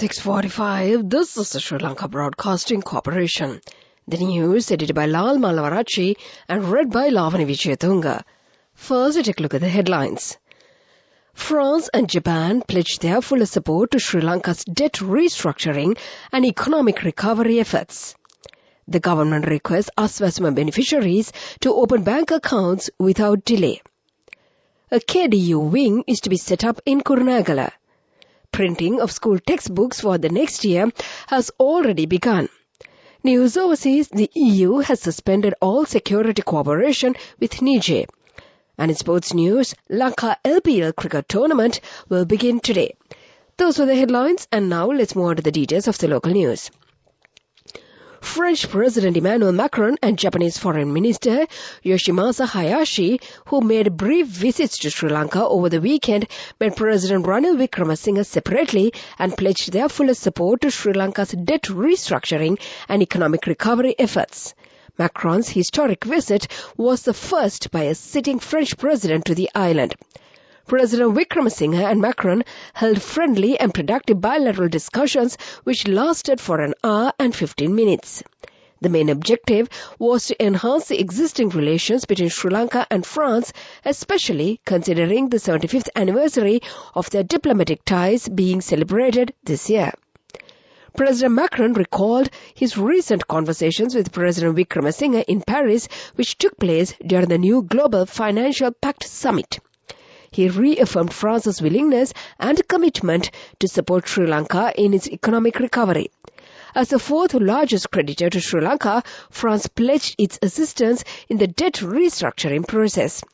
6:45. This is the Sri Lanka Broadcasting Corporation. The news edited by Lal Malavarachi and read by Lavani Vijayatunga. First, we take a look at the headlines. France and Japan pledged their full support to Sri Lanka's debt restructuring and economic recovery efforts. The government requests ASVASMA beneficiaries to open bank accounts without delay. A KDU wing is to be set up in Kurunegala. Printing of school textbooks for the next year has already begun. News overseas, the EU has suspended all security cooperation with Niger. And in sports news, Lanka LPL cricket tournament will begin today. Those were the headlines, and now let's move on to the details of the local news. French President Emmanuel Macron and Japanese Foreign Minister Yoshimasa Hayashi, who made brief visits to Sri Lanka over the weekend, met President Ranil Wickremesinghe separately and pledged their fullest support to Sri Lanka's debt restructuring and economic recovery efforts. Macron's historic visit was the first by a sitting French president to the island. President Wickremesinghe and Macron held friendly and productive bilateral discussions which lasted for an hour and 15 minutes. The main objective was to enhance the existing relations between Sri Lanka and France, especially considering the 75th anniversary of their diplomatic ties being celebrated this year. President Macron recalled his recent conversations with President Wickremesinghe in Paris, which took place during the new Global Financial Pact Summit. He reaffirmed France's willingness and commitment to support Sri Lanka in its economic recovery. As the fourth largest creditor to Sri Lanka, France pledged its assistance in the debt restructuring process.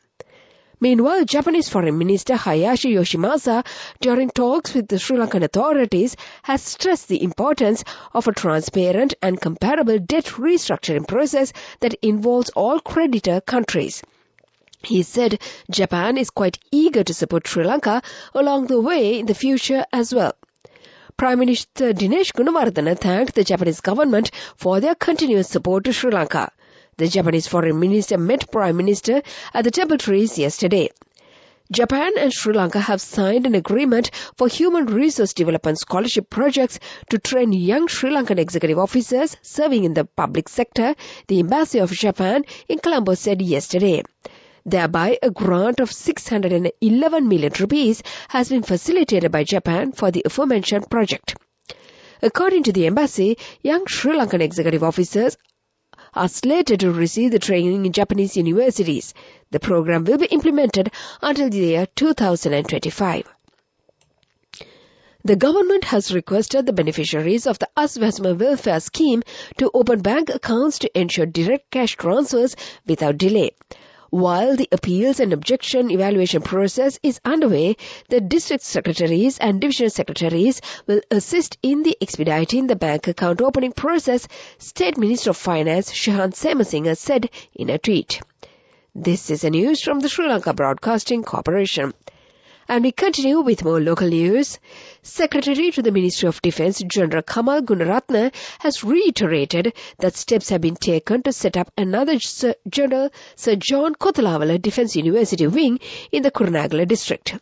Meanwhile, Japanese Foreign Minister Hayashi Yoshimasa, during talks with the Sri Lankan authorities, has stressed the importance of a transparent and comparable debt restructuring process that involves all creditor countries. He said Japan is quite eager to support Sri Lanka along the way in the future as well. Prime Minister Dinesh Gunawardena thanked the Japanese government for their continuous support to Sri Lanka. The Japanese Foreign Minister met Prime Minister at the Temple Trees yesterday. Japan and Sri Lanka have signed an agreement for human resource development scholarship projects to train young Sri Lankan executive officers serving in the public sector, the Embassy of Japan in Colombo said yesterday. Thereby, a grant of 611 million rupees has been facilitated by Japan for the aforementioned project. According to the embassy, young Sri Lankan executive officers are slated to receive the training in Japanese universities. The program will be implemented until the year 2025. The government has requested the beneficiaries of the ASVASMA welfare scheme to open bank accounts to ensure direct cash transfers without delay. While the appeals and objection evaluation process is underway, the district secretaries and division secretaries will assist in the expediting the bank account opening process, State Minister of Finance Shahan Semasinghe said in a tweet. This is the news from the Sri Lanka Broadcasting Corporation. And we continue with more local news. Secretary to the Ministry of Defence, General Kamal Gunaratne, has reiterated that steps have been taken to set up another General Sir John Kothalavala Defence University wing in the Kurunegala district.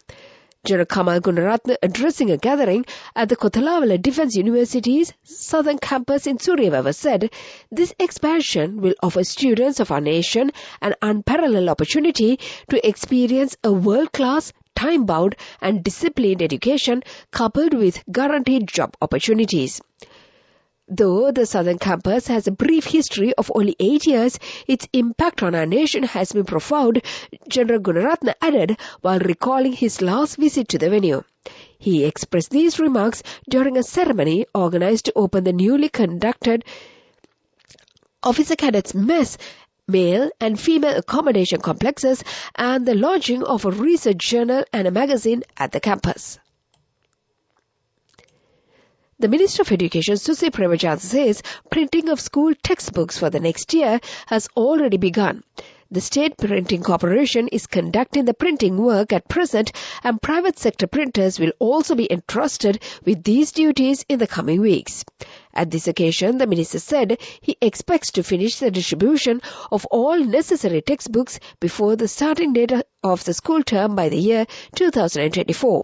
General Kamal Gunaratne, addressing a gathering at the Kothalavala Defence University's southern campus in Suryavava, said, "This expansion will offer students of our nation an unparalleled opportunity to experience a world-class, time-bound and disciplined education coupled with guaranteed job opportunities." Though the southern campus has a brief history of only 8 years, its impact on our nation has been profound, General Gunaratne added while recalling his last visit to the venue. He expressed these remarks during a ceremony organized to open the newly conducted Officer Cadets Mess, male and female accommodation complexes, and the launching of a research journal and a magazine at the campus. The Minister of Education, Susi Premachandra, says printing of school textbooks for the next year has already begun. The State Printing Corporation is conducting the printing work at present, and private sector printers will also be entrusted with these duties in the coming weeks. At this occasion, the minister said he expects to finish the distribution of all necessary textbooks before the starting date of the school term by the year 2024.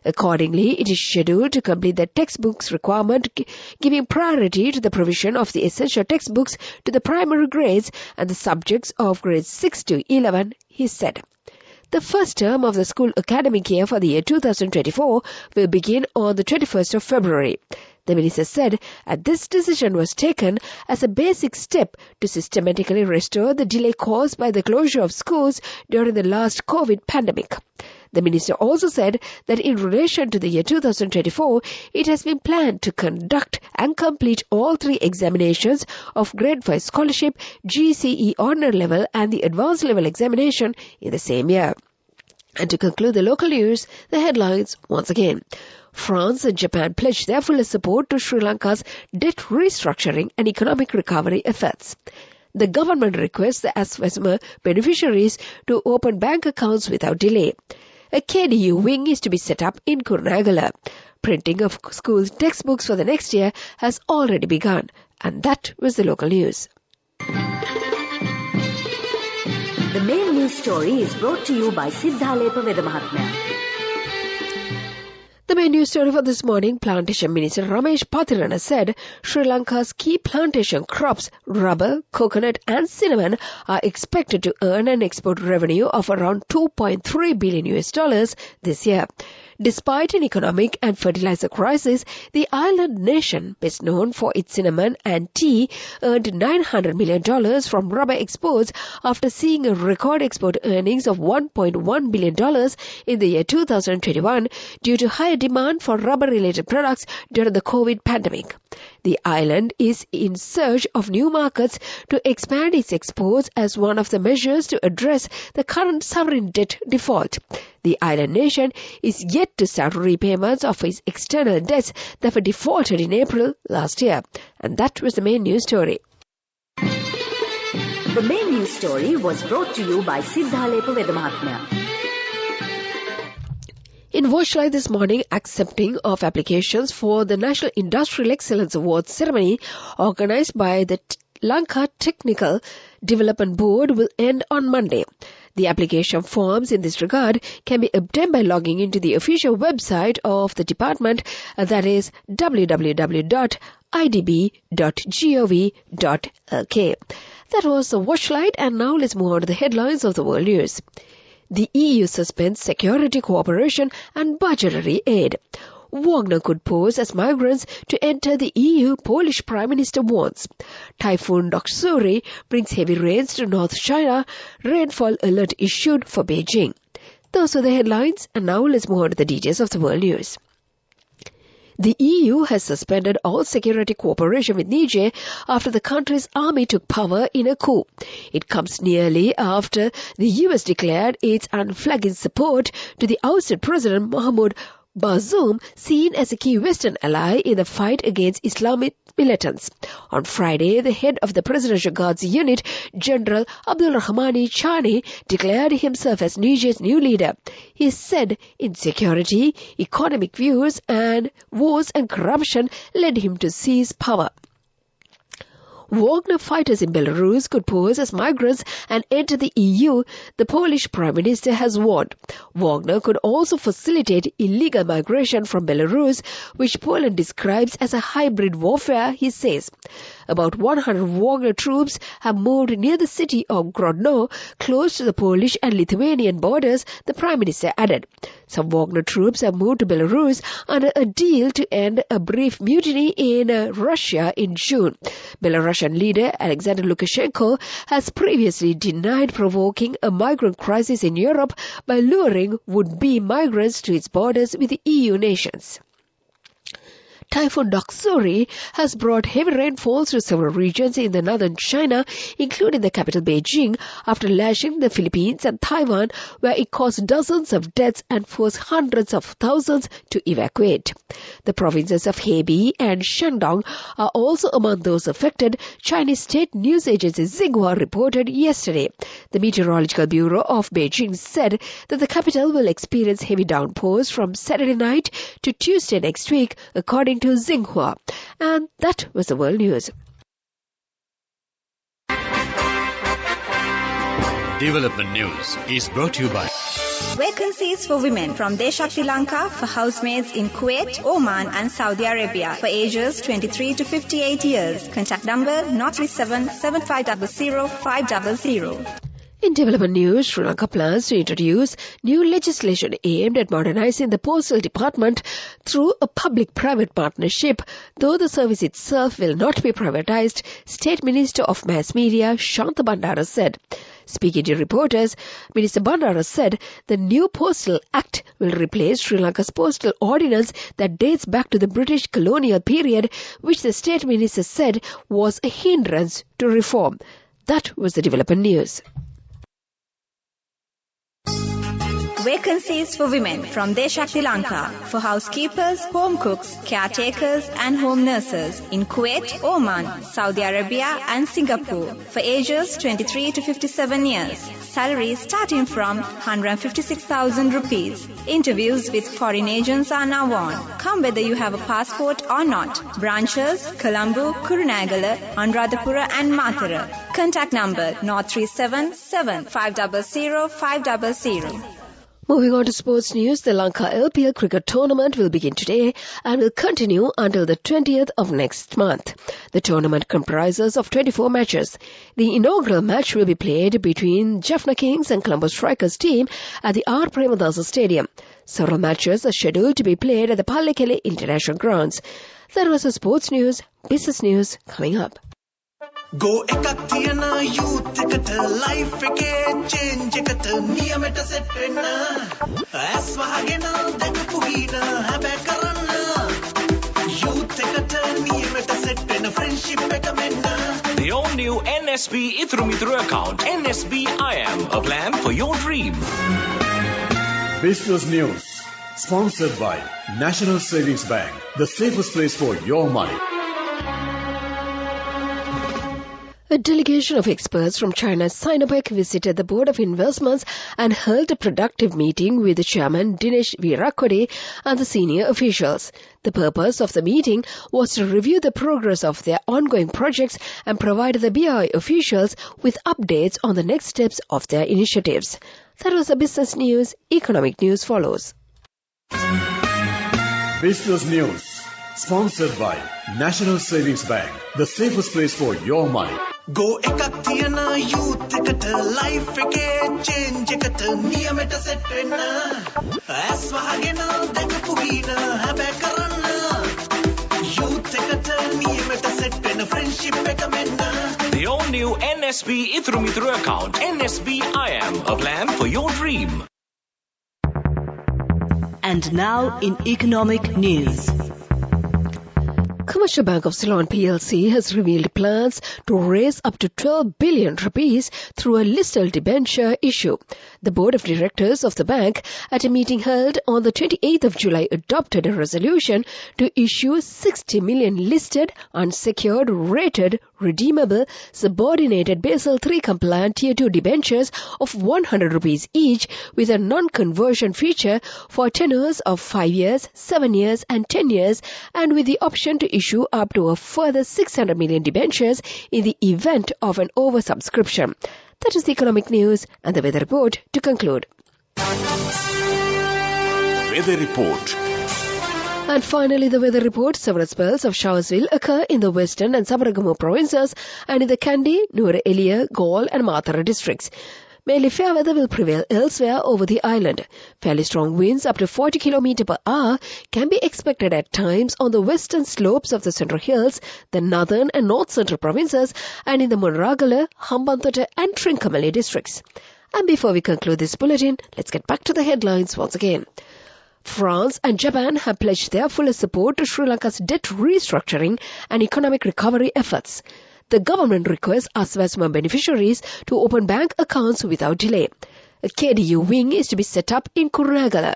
Accordingly, it is scheduled to complete the textbooks requirement, giving priority to the provision of the essential textbooks to the primary grades and the subjects of grades 6 to 11, he said. The first term of the school academic year for the year 2024 will begin on the 21st of February. The minister said this decision was taken as a basic step to systematically restore the delay caused by the closure of schools during the last COVID pandemic. The minister also said that in relation to the year 2024, it has been planned to conduct and complete all 3 examinations of Grade 5 Scholarship, GCE Honour Level and the Advanced Level examination in the same year. And to conclude the local news, the headlines once again. France and Japan pledged their fullest support to Sri Lanka's debt restructuring and economic recovery efforts. The government requests the ASFESMA beneficiaries to open bank accounts without delay. A KDU wing is to be set up in Kurunegala. Printing of school textbooks for the next year has already begun. And that was the local news. The main news story is brought to you by Siddhalepa Vedamahatmya. The main news story for this morning, Plantation Minister Ramesh Patirana said Sri Lanka's key plantation crops, rubber, coconut and cinnamon, are expected to earn an export revenue of around $2.3 billion this year. Despite an economic and fertilizer crisis, the island nation, best known for its cinnamon and tea, earned $900 million from rubber exports after seeing a record export earnings of $1.1 billion in the year 2021 due to higher demand for rubber-related products during the COVID pandemic. The island is in search of new markets to expand its exports as one of the measures to address the current sovereign debt default. The island nation is yet to start repayments of its external debts that were defaulted in April last year. And that was the main news story. The main news story was brought to you by Siddhalepa Vedamahatmya. In Watchlight this morning, accepting of applications for the National Industrial Excellence Awards ceremony organized by the Lanka Technical Development Board will end on Monday. The application forms in this regard can be obtained by logging into the official website of the department, that is www.idb.gov.lk. That was the Watchlight, and now let's move on to the headlines of the world news. The EU suspends security cooperation and budgetary aid. Wagner could pose as migrants to enter the EU, Polish Prime Minister warns. Typhoon Doksuri brings heavy rains to North China. Rainfall alert issued for Beijing. Those are the headlines, and now let's move on to the details of the world news. The EU has suspended all security cooperation with Niger after the country's army took power in a coup. It comes nearly after the US declared its unflagging support to the ousted President Mohamed Bazoum, seen as a key Western ally in the fight against Islamic militants. On Friday, the head of the Presidential Guards Unit, General Abdulrahmani Chani, declared himself as Niger's new leader. He said insecurity, economic views, and wars and corruption led him to seize power. Wagner fighters in Belarus could pose as migrants and enter the EU, the Polish Prime Minister has warned. Wagner could also facilitate illegal migration from Belarus, which Poland describes as a hybrid warfare, he says. About 100 Wagner troops have moved near the city of Grodno, close to the Polish and Lithuanian borders, the Prime Minister added. Some Wagner troops have moved to Belarus under a deal to end a brief mutiny in Russia in June. Belarusian leader Alexander Lukashenko has previously denied provoking a migrant crisis in Europe by luring would-be migrants to its borders with the EU nations. Typhoon Doksuri has brought heavy rainfalls to several regions in the northern China, including the capital Beijing, after lashing the Philippines and Taiwan, where it caused dozens of deaths and forced hundreds of thousands to evacuate. The provinces of Hebei and Shandong are also among those affected, Chinese state news agency Xinhua reported yesterday. The Meteorological Bureau of Beijing said that the capital will experience heavy downpours from Saturday night to Tuesday next week, according to Xinhua. And that was the world news. Development News is brought to you by Vacancies for women from Deshakti Lanka for housemaids in Kuwait, Oman and Saudi Arabia for ages 23 to 58 years. Contact number 037 7500 500. In development news, Sri Lanka plans to introduce new legislation aimed at modernizing the postal department through a public-private partnership. Though the service itself will not be privatized, State Minister of Mass Media Shantha Bandara said. Speaking to reporters, Minister Bandara said the new Postal Act will replace Sri Lanka's postal ordinance that dates back to the British colonial period, which the State Minister said was a hindrance to reform. That was the development news. Vacancies for women from Deshakti Lanka for housekeepers, home cooks, caretakers and home nurses in Kuwait, Oman, Saudi Arabia and Singapore for ages 23 to 57 years. Salaries starting from 156,000 rupees. Interviews with foreign agents are now on. Come whether you have a passport or not. Branches, Colombo, Kurunagala, Anuradhapura and Matara. Contact number 037 7500 500. Moving on to sports news, the Lanka LPL cricket tournament will begin today and will continue until the 20th of next month. The tournament comprises of 24 matches. The inaugural match will be played between Jaffna Kings and Colombo Strikers team at the R. Premadasa Stadium. Several matches are scheduled to be played at the Pallekele International Grounds. That was the sports news. Business news coming up. Go ekak thiyana youth eකට life එකේ change එකට නියමෙට set වෙන්න ඇස් වහගෙන දැකපු ගීන හැබැයි කරන්න youth එකට නියමෙට set වෙන friendship එක මෙන්න. The all new NSB Ithru account NSB IM, a plan for your dream. Business news sponsored by National Savings Bank, the safest place for your money. A delegation of experts from China's Sinopec visited the Board of Investments and held a productive meeting with the chairman Dinesh Virakode and the senior officials. The purpose of the meeting was to review the progress of their ongoing projects and provide the BI officials with updates on the next steps of their initiatives. That was the business news. Economic news follows. Business news sponsored by National Savings Bank, the safest place for your money. Go ekak thiyana youth එකට life එකේ change එකට නියමෙට set වෙන්න ඇස් වහගෙන දැකපු ගීන හැබැයි කරන්න youth එකට නියමෙට set වෙන friendship එක මෙන්න. The all new NSB Ithru account NSB IM, a plan for your dream. And now in economic news. Commercial Bank of Ceylon PLC has revealed plans to raise up to 12 billion rupees through a listed debenture issue. The board of directors of the bank, at a meeting held on the 28th of July, adopted a resolution to issue 60 million listed, unsecured, rated, redeemable, subordinated Basel III compliant Tier 2 debentures of 100 rupees each with a non-conversion feature for tenures of 5 years, 7 years and 10 years, and with the option to issue up to a further 600 million debentures in the event of an oversubscription. That is the economic news and the weather report to conclude. Weather report. And finally, the weather report. Several spells of showers will occur in the western and Sabaragamu provinces and in the Kandy, Nuwara Eliya, Galle and Matara districts. Mainly fair weather will prevail elsewhere over the island. Fairly strong winds up to 40 km per hour can be expected at times on the western slopes of the Central Hills, the northern and north central provinces, and in the Munragala, Hambantota and Trincomalee districts. And before we conclude this bulletin, let's get back to the headlines once again. France and Japan have pledged their fullest support to Sri Lanka's debt restructuring and economic recovery efforts. The government requests Aswasma beneficiaries to open bank accounts without delay. A KDU wing is to be set up in Kurunagala.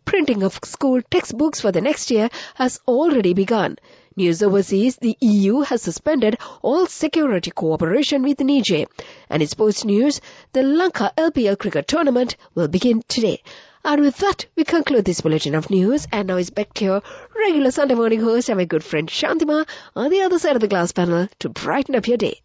Printing of school textbooks for the next year has already begun. News overseas, the EU has suspended all security cooperation with Niger. And in sports news, the Lanka LPL cricket tournament will begin today. And with that, we conclude this bulletin of news. And now it's back to your regular Sunday morning host and my good friend Shantima on the other side of the glass panel to brighten up your day.